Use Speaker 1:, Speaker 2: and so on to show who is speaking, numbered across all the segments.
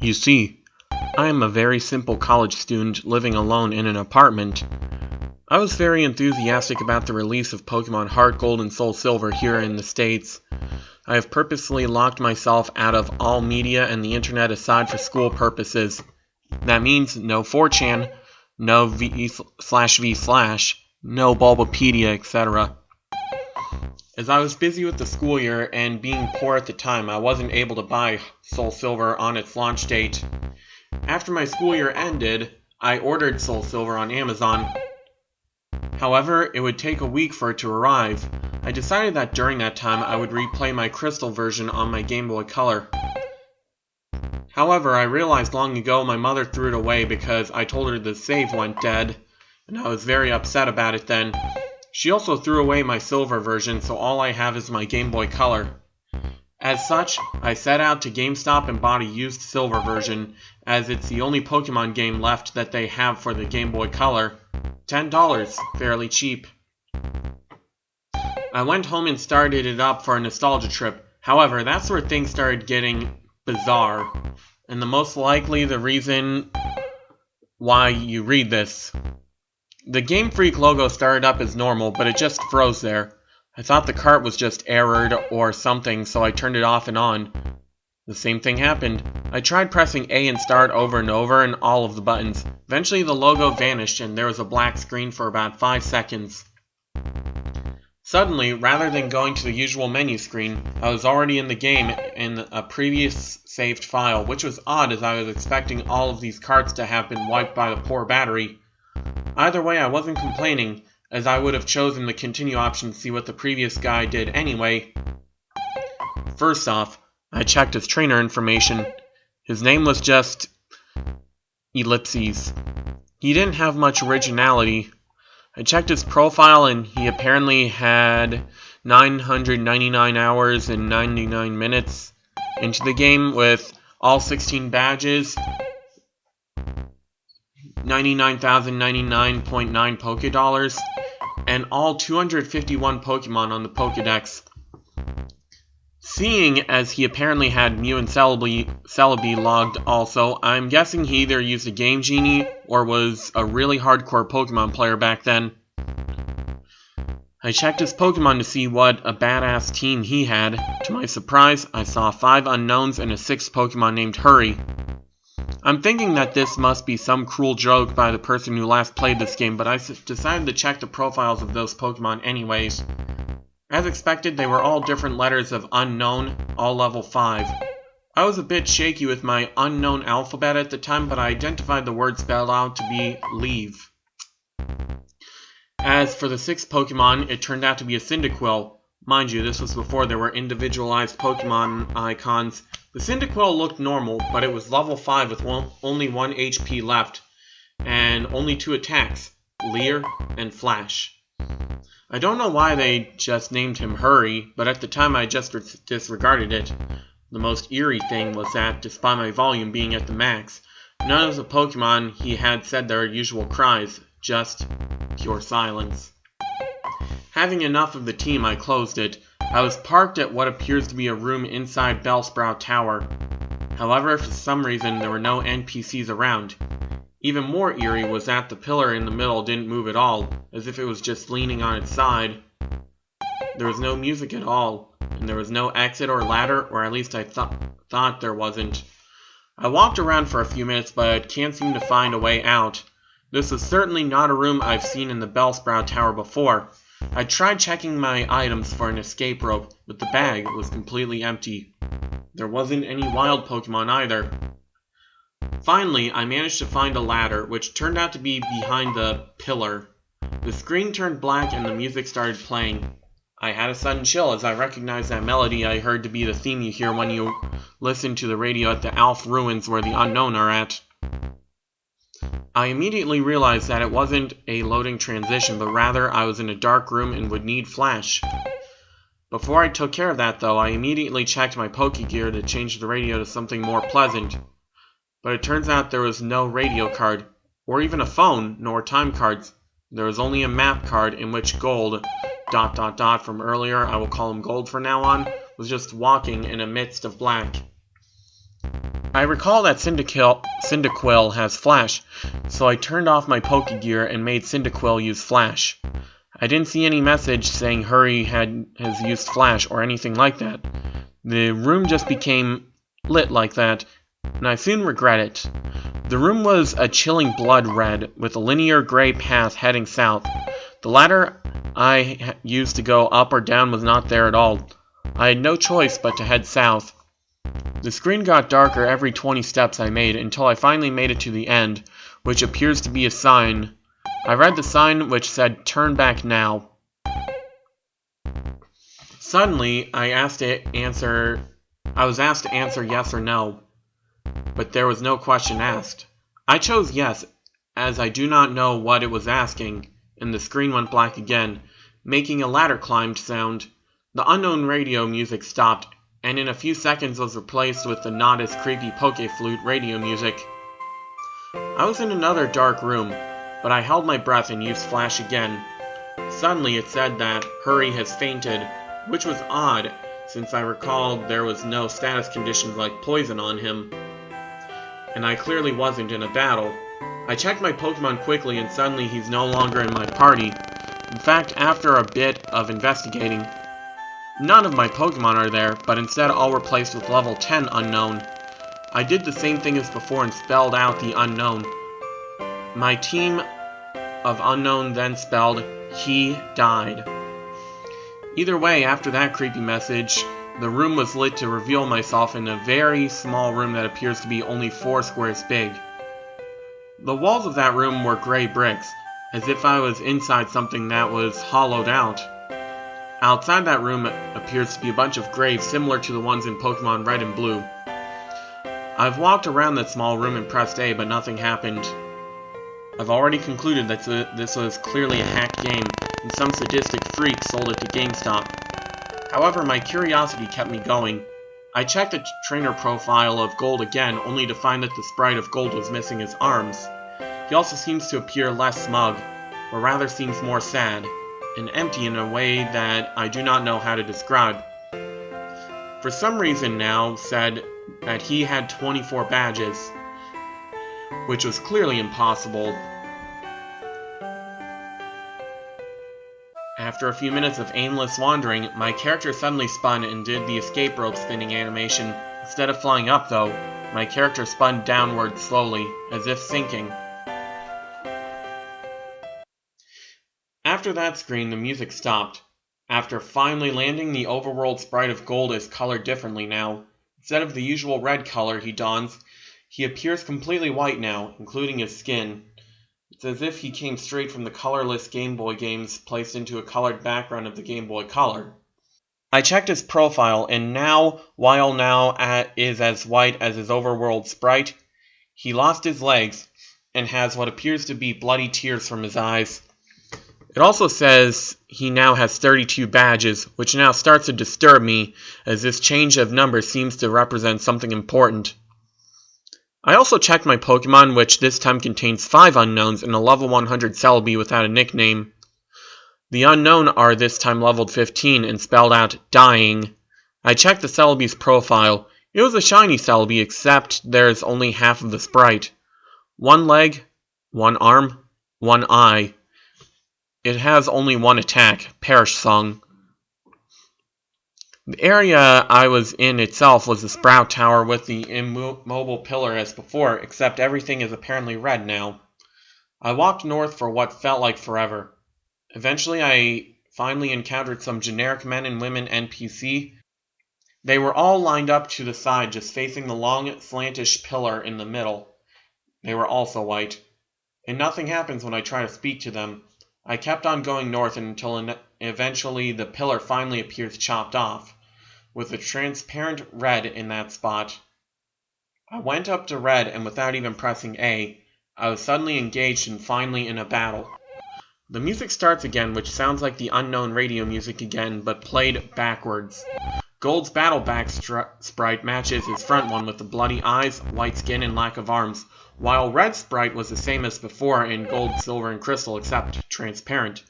Speaker 1: You see, I am a very simple college student living alone in an apartment. I was very enthusiastic about the release of Pokemon Heart Gold and Soul Silver here in the States. I have purposely locked myself out of all media and the internet aside for school purposes. That means no 4chan, no v/v/, no Bulbapedia, etc. As I was busy with the school year and being poor at the time, I wasn't able to buy Soul Silver on its launch date. After my school year ended, I ordered Soul Silver on Amazon. However, it would take a week for it to arrive. I decided that during that time I would replay my Crystal version on my Game Boy Color. However, I realized long ago my mother threw it away because I told her the save went dead, and I was very upset about it then. She also threw away my Silver version, so all I have is my Game Boy Color. As such, I set out to GameStop and bought a used Silver version, as it's the only Pokemon game left that they have for the Game Boy Color. $10, fairly cheap. I went home and started it up for a nostalgia trip. However, that's where things started getting bizarre, and the reason why you read this. The Game Freak logo started up as normal, but it just froze there. I thought the cart was just errored or something, so I turned it off and on. The same thing happened. I tried pressing A and start over and over and all of the buttons. Eventually the logo vanished and there was a black screen for about 5 seconds. Suddenly, rather than going to the usual menu screen, I was already in the game in a previous saved file, which was odd as I was expecting all of these carts to have been wiped by the poor battery. Either way, I wasn't complaining, as I would have chosen the continue option to see what the previous guy did anyway. First off, I checked his trainer information. His name was just Ellipses. He didn't have much originality. I checked his profile and he apparently had 999 hours and 99 minutes into the game with all 16 badges, 99,099.9 Pokédollars, and all 251 Pokemon on the Pokédex. Seeing as he apparently had Mew and Celebi logged also, I'm guessing he either used a Game Genie or was a really hardcore Pokemon player back then. I checked his Pokemon to see what a badass team he had. To my surprise, I saw 5 unknowns and a 6th Pokemon named Hurry. I'm thinking that this must be some cruel joke by the person who last played this game, but I decided to check the profiles of those Pokemon anyways. As expected, they were all different letters of unknown, all level 5. I was a bit shaky with my unknown alphabet at the time, but I identified the word spelled out to be leave. As for the 6th Pokemon, it turned out to be a Cyndaquil. Mind you, this was before there were individualized Pokemon icons. The Cyndaquil looked normal, but it was level 5 with only 1 HP left, and only 2 attacks, Leer and Flash. I don't know why they just named him Hurry, but at the time I just disregarded it. The most eerie thing was that, despite my volume being at the max, none of the Pokemon he had said their usual cries, just pure silence. Having enough of the team, I closed it. I was parked at what appears to be a room inside Bellsprout Tower. However, for some reason, there were no NPCs around. Even more eerie was that the pillar in the middle didn't move at all, as if it was just leaning on its side. There was no music at all, and there was no exit or ladder, or at least I thought there wasn't. I walked around for a few minutes, but can't seem to find a way out. This is certainly not a room I've seen in the Bellsprout Tower before. I tried checking my items for an escape rope, but the bag was completely empty. There wasn't any wild Pokemon either. Finally, I managed to find a ladder, which turned out to be behind the pillar. The screen turned black and the music started playing. I had a sudden chill as I recognized that melody I heard to be the theme you hear when you listen to the radio at the Alph Ruins where the Unknown are at. I immediately realized that it wasn't a loading transition, but rather I was in a dark room and would need flash. Before I took care of that, though, I immediately checked my Pokegear to change the radio to something more pleasant. But it turns out there was no radio card, or even a phone, nor time cards. There was only a map card in which Gold, ... from earlier, I will call him Gold from now on, was just walking in a midst of black. I recall that Cyndaquil has Flash, so I turned off my Pokegear and made Cyndaquil use Flash. I didn't see any message saying Hurry has used Flash or anything like that. The room just became lit like that, and I soon regret it. The room was a chilling blood red, with a linear gray path heading south. The ladder I used to go up or down was not there at all. I had no choice but to head south. The screen got darker every 20 steps I made until I finally made it to the end, which appears to be a sign. I read the sign which said, "Turn back now." Suddenly, I was asked to answer yes or no, but there was no question asked. I chose yes, as I do not know what it was asking, and the screen went black again, making a ladder climbed sound. The unknown radio music stopped, and in a few seconds was replaced with the not as creepy Poke Flute radio music. I was in another dark room, but I held my breath and used Flash again. Suddenly it said that Hurry has fainted, which was odd, since I recalled there was no status conditions like poison on him, and I clearly wasn't in a battle. I checked my Pokemon quickly and suddenly he's no longer in my party. In fact, after a bit of investigating, none of my Pokemon are there, but instead all were placed with level 10 unknown. I did the same thing as before and spelled out the unknown. My team of unknown then spelled, "He died." Either way, after that creepy message, the room was lit to reveal myself in a very small room that appears to be only 4 squares big. The walls of that room were gray bricks, as if I was inside something that was hollowed out. Outside that room appears to be a bunch of graves similar to the ones in Pokemon Red and Blue. I've walked around that small room and pressed A, but nothing happened. I've already concluded that this was clearly a hacked game, and some sadistic freak sold it to GameStop. However, my curiosity kept me going. I checked the trainer profile of Gold again, only to find that the sprite of Gold was missing his arms. He also seems to appear less smug, or rather seems more sad, and empty in a way that I do not know how to describe. For some reason now said that he had 24 badges, which was clearly impossible. After a few minutes of aimless wandering, my character suddenly spun and did the escape rope spinning animation. Instead of flying up, though, my character spun downward slowly, as if sinking. After that screen, the music stopped. After finally landing, the overworld sprite of Gold is colored differently now. Instead of the usual red color he dons, he appears completely white now, including his skin. It's as if he came straight from the colorless Game Boy games placed into a colored background of the Game Boy Color. I checked his profile, and while now is as white as his overworld sprite, he lost his legs and has what appears to be bloody tears from his eyes. It also says he now has 32 badges, which now starts to disturb me, as this change of number seems to represent something important. I also checked my Pokemon, which this time contains 5 unknowns and a level 100 Celebi without a nickname. The unknown are this time leveled 15 and spelled out dying. I checked the Celebi's profile. It was a shiny Celebi, except there's only half of the sprite. 1 leg, 1 arm, 1 eye. It has only 1 attack, Perish Song. The area I was in itself was the Sprout Tower with the immobile pillar as before, except everything is apparently red now. I walked north for what felt like forever. Eventually I finally encountered some generic men and women NPC. They were all lined up to the side, just facing the long, slantish pillar in the middle. They were also white. And nothing happens when I try to speak to them. I kept on going north until eventually the pillar finally appears chopped off, with a transparent red in that spot. I went up to red, and without even pressing A, I was suddenly engaged and finally in a battle. The music starts again, which sounds like the unknown radio music again, but played backwards. Gold's battleback sprite matches his front one with the bloody eyes, white skin, and lack of arms, while Red sprite was the same as before in Gold, Silver, and Crystal, except transparent.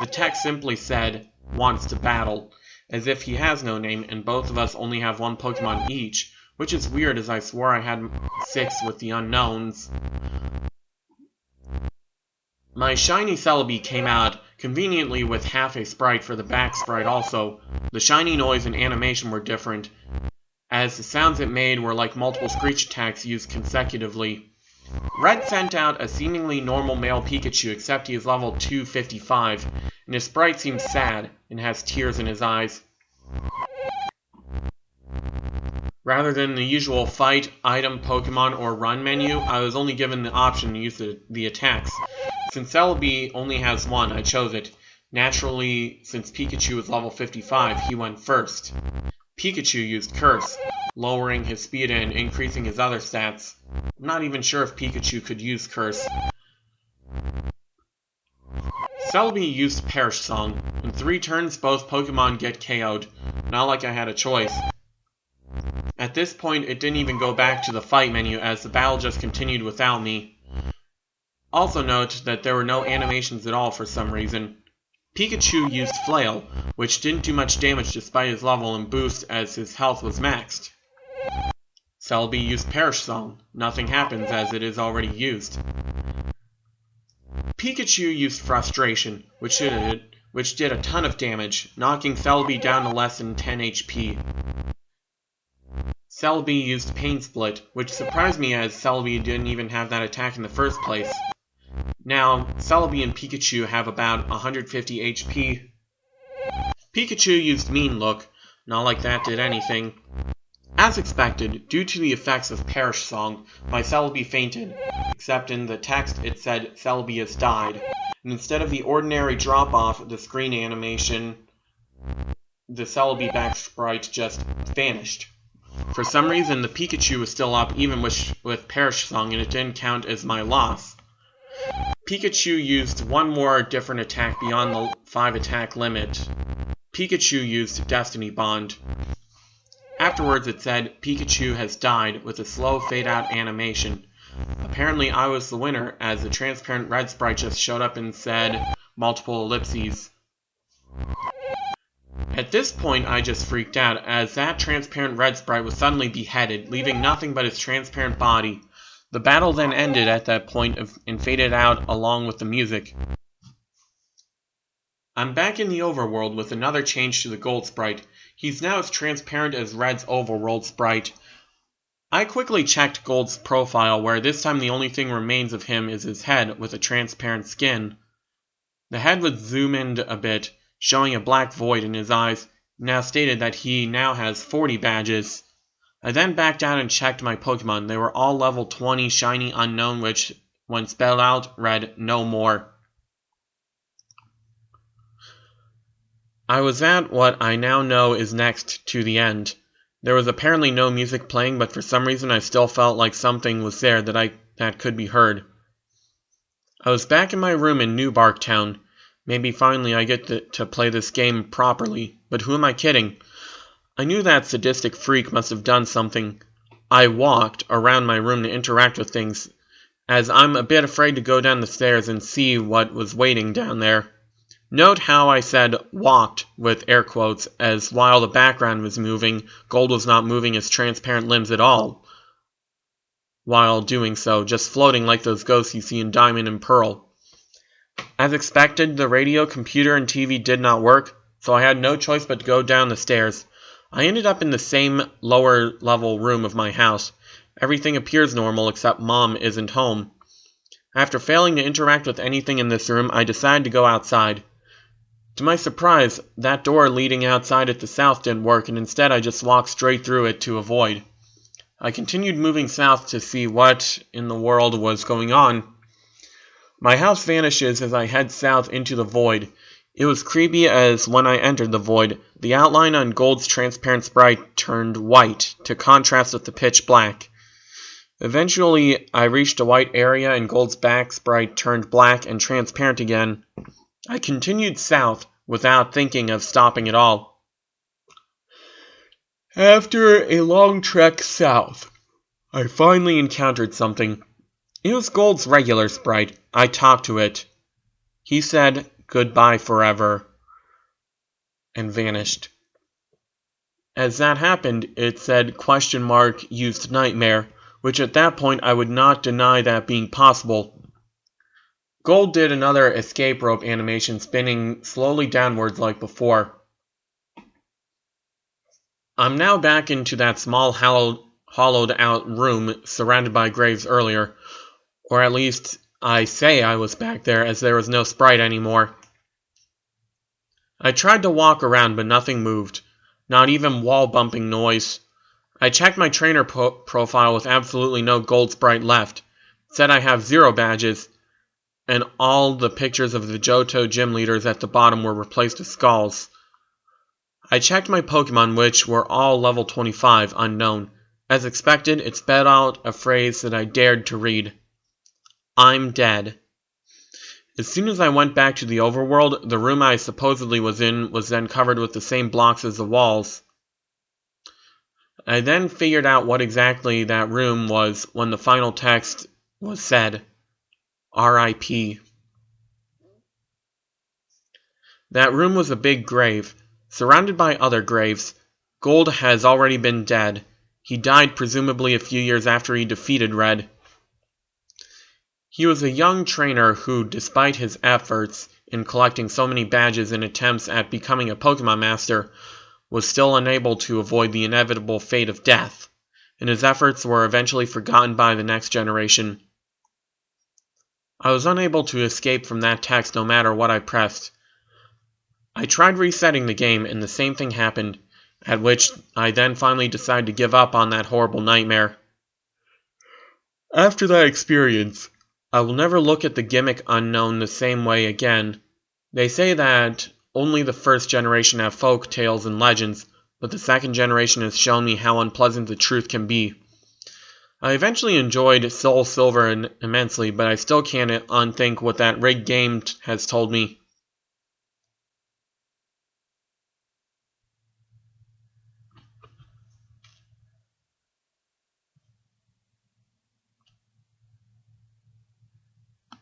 Speaker 1: The text simply said, "Wants to battle," as if he has no name and both of us only have 1 Pokemon each, which is weird as I swore I had 6 with the unknowns. My shiny Celebi came out conveniently with half a sprite for the back sprite also. The shiny noise and animation were different, as the sounds it made were like multiple screech attacks used consecutively. Red sent out a seemingly normal male Pikachu, except he is level 255, and his sprite seems sad and has tears in his eyes. Rather than the usual fight, item, Pokemon, or run menu, I was only given the option to use the attacks. Since Celebi only has one, I chose it. Naturally, since Pikachu is level 55, he went first. Pikachu used Curse, lowering his speed and increasing his other stats. I'm not even sure if Pikachu could use Curse. Celebi used Perish Song. In 3 turns, both Pokemon get KO'd. Not like I had a choice. At this point, it didn't even go back to the fight menu as the battle just continued without me. Also note that there were no animations at all for some reason. Pikachu used Flail, which didn't do much damage despite his level and boost as his health was maxed. Celebi used Perish Song. Nothing happens as it is already used. Pikachu used Frustration, which did a ton of damage, knocking Celebi down to less than 10 HP. Celebi used Pain Split, which surprised me as Celebi didn't even have that attack in the first place. Now, Celebi and Pikachu have about 150 HP. Pikachu used Mean Look, not like that did anything. As expected, due to the effects of Perish Song, my Celebi fainted, except in the text it said Celebi has died, and instead of the ordinary drop-off the screen animation, the Celebi back sprite just vanished. For some reason, the Pikachu was still up even with Perish Song, and it didn't count as my loss. Pikachu used one more different attack beyond the 5 attack limit. Pikachu used Destiny Bond. Afterwards it said, Pikachu has died, with a slow fade-out animation. Apparently I was the winner, as the transparent red sprite just showed up and said, multiple ellipses. At this point I just freaked out, as that transparent red sprite was suddenly beheaded, leaving nothing but his transparent body. The battle then ended at that point and faded out along with the music. I'm back in the overworld with another change to the gold sprite. He's now as transparent as Red's overworld sprite. I quickly checked Gold's profile, where this time the only thing remains of him is his head with a transparent skin. The head was zoomed in a bit, showing a black void in his eyes, now stated that he now has 40 badges. I then backed out and checked my Pokemon. They were all level 20 shiny unknown, which, when spelled out, read no more. I was at what I now know is next to the end. There was apparently no music playing, but for some reason I still felt like something was there that could be heard. I was back in my room in New Barktown. Maybe finally I get to play this game properly, but who am I kidding? I knew that sadistic freak must have done something. I walked around my room to interact with things, as I'm a bit afraid to go down the stairs and see what was waiting down there. Note how I said walked with air quotes, as while the background was moving, Gold was not moving his transparent limbs at all while doing so, just floating like those ghosts you see in Diamond and Pearl. As expected, the radio, computer, and TV did not work, so I had no choice but to go down the stairs. I ended up in the same lower level room of my house. Everything appears normal except Mom isn't home. After failing to interact with anything in this room, I decided to go outside. To my surprise, that door leading outside at the south didn't work, and instead I just walked straight through it to a void. I continued moving south to see what in the world was going on. My house vanishes as I head south into the void. It was creepy as when I entered the void, the outline on Gold's transparent sprite turned white to contrast with the pitch black. Eventually, I reached a white area and Gold's back sprite turned black and transparent again. I continued south without thinking of stopping at all. After a long trek south, I finally encountered something. It was Gold's regular sprite. I talked to it. He said goodbye forever and vanished. As that happened, it said "used nightmare," which at that point I would not deny that being possible. Gold did another escape rope animation, spinning slowly downwards like before. I'm now back into that small hollowed out room surrounded by graves earlier, or at least I say I was back there, as there was no sprite anymore. I tried to walk around, but nothing moved, not even wall bumping noise. I checked my trainer profile with absolutely no gold sprite left. It said I have 0 badges, and all the pictures of the Johto gym leaders at the bottom were replaced with skulls. I checked my Pokemon, which were all level 25, unknown. As expected, it sped out a phrase that I dared to read. I'm dead. As soon as I went back to the overworld, the room I supposedly was in was then covered with the same blocks as the walls. I then figured out what exactly that room was when the final text was said. R.I.P. That room was a big grave, surrounded by other graves. Gold has already been dead. He died presumably a few years after he defeated Red. He was a young trainer who, despite his efforts in collecting so many badges in attempts at becoming a Pokemon Master, was still unable to avoid the inevitable fate of death, and his efforts were eventually forgotten by the next generation. I was unable to escape from that text no matter what I pressed. I tried resetting the game, and the same thing happened, at which I then finally decided to give up on that horrible nightmare. After that experience, I will never look at the gimmick unknown the same way again. They say that only the first generation have folk tales and legends, but the second generation has shown me how unpleasant the truth can be. I eventually enjoyed Soul Silver immensely, but I still can't unthink what that rigged game has told me.